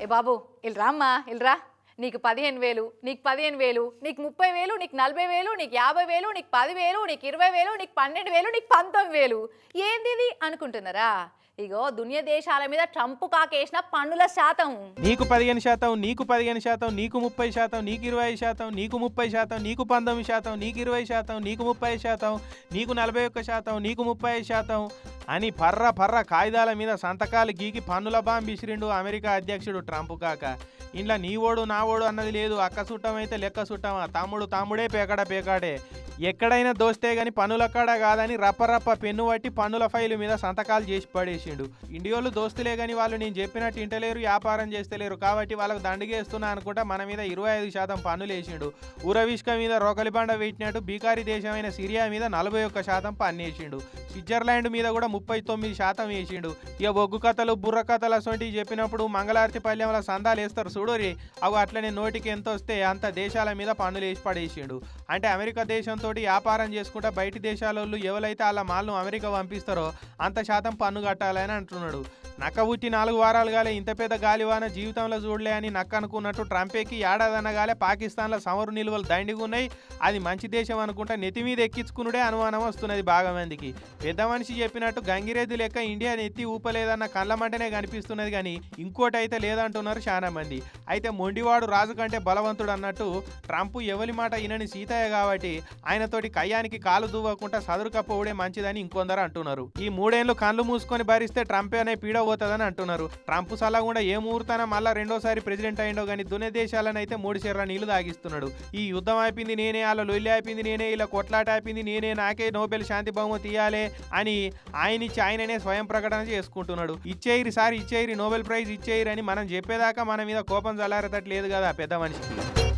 ఏ బాబు ఇల్రామ్మా ఇల్రా, నీకు 15,000, నీకు 15,000, నీకు 30,000, నీకు 40,000, నీకు 50,000, నీకు 10,000, నీకు 20,000, నీకు 12,000, నీకు 19,000. ఏంది ఇది అనుకుంటున్నారా? ఇగో దునియా దేశాల మీద ట్రంప్ కాకేసిన పన్నుల శాతం. నీకు 15%, నీకు 15%, నీకు 30%, నీకు 25%, నీకు 30%, నీకు 19%, నీకు 20%, నీకు 30%, నీకు 41%, నీకు 35% అని పర్ర కాగితాల మీద సంతకాలు గీకి పన్నుల బాంబు విసిరిండు అమెరికా అధ్యక్షుడు ట్రంప్ కాక. ఇంట్లో నీ ఓడు నా ఓడు అన్నది లేదు. అక్క చుట్టం అయితే లెక్క చుట్టమా, తమ్ముడే పేకాడే. ఎక్కడైనా దోస్తే గాని పన్నుల కాడ కాదని రప్ప పెన్ను పట్టి పన్నుల ఫైలు మీద సంతకాలు చేసి పడేసిండు. ఇండియోళ్ళు దోస్తులే గాని వాళ్ళు నేను చెప్పినట్టు ఇంటలేరు, వ్యాపారం చేస్తలేరు, కాబట్టి వాళ్ళకు దండగేస్తున్నా అనుకుంటా మన మీద 25% పన్నులు వేసిండు. ఉరవిష్క మీద రోకలి బండ పెట్టినట్టు బీకారీ దేశమైన సిరియా మీద 41% పన్ను వేసిండు. స్విట్జర్లాండ్ మీద కూడా 39% వేసిండు. ఇక బొగ్గు కథలు బుర్ర కథలు అసొంటివి చెప్పినప్పుడు మంగళారతి పల్లెంల సందాలు వేస్తారు చూడరి, అవి అట్లనే నోటికి ఎంత వస్తే అంత దేశాల మీద పన్నులు వేసి పడేసిండు. అంటే అమెరికా దేశంతో వ్యాపారం చేసుకుంటా బయటి దేశాలలో ఎవరైతే వాళ్ళ మాల్ను అమెరికా పంపిస్తారో అంత శాతం పన్ను కట్టాలని అంటున్నాడు. నక్క పుట్టి 4 వారాలు గాలే ఇంత పెద్ద గాలివాన జీవితంలో చూడలే అని నక్క అనుకున్నట్టు ట్రంపేకి ఏడాదనగాలే పాకిస్తాన్లో సమరు నిల్వలు దండిగున్నాయి, అది మంచి దేశం అనుకుంటా నెత్తి మీద ఎక్కించుకునుడే అనుమానం వస్తున్నది బాగా మందికి. పెద్ద మనిషి చెప్పినట్టు గంగిరెద్దు లెక్క ఇండియా నెత్తి ఊపలేదన్న కళ్ళమంటనే కనిపిస్తున్నది కానీ ఇంకోటి అయితే లేదంటున్నారు చాలా మంది. అయితే మొండివాడు రాజు కంటే బలవంతుడు అన్నట్టు ట్రంప్ ఎవరి మాట ఈయనని సీతయ్య కాబట్టి ఆయనతోటి కయ్యానికి కాలు దువ్వకుండా సదురుకపోవడే మంచిదని ఇంకొందరు అంటున్నారు. ఈ 3 ఏళ్ళు కళ్ళు మూసుకొని భరిస్తే ట్రంప్ అనే పీడ పోతుందని అంటున్నారు. ట్రంప్ సలగుండా ఏ ముహూర్తాన మళ్ళా రెండోసారి ప్రెసిడెంట్ అయిండో కానీ దునే దేశాలనైతే 3 చెర్ల నీళ్లు తాగిస్తున్నాడు. ఈ యుద్ధం అయిపోయింది నేనే, వాళ్ళ లొల్లి అయిపోయింది నేనే, ఇలా కొట్లాట అయిపోయింది నేనే, నాకే నోబెల్ శాంతి బహుమతి ఇయ్యాలే అని ఆయననే స్వయం ప్రకటన చేసుకుంటున్నాడు. ఇచ్చేయిరి నోబెల్ ప్రైజ్ ఇచ్చేయిరి అని మనం చెప్పేదాకా మన మీద కోపం చల్లారేటట్లేదు కదా పెద్ద మనిషికి.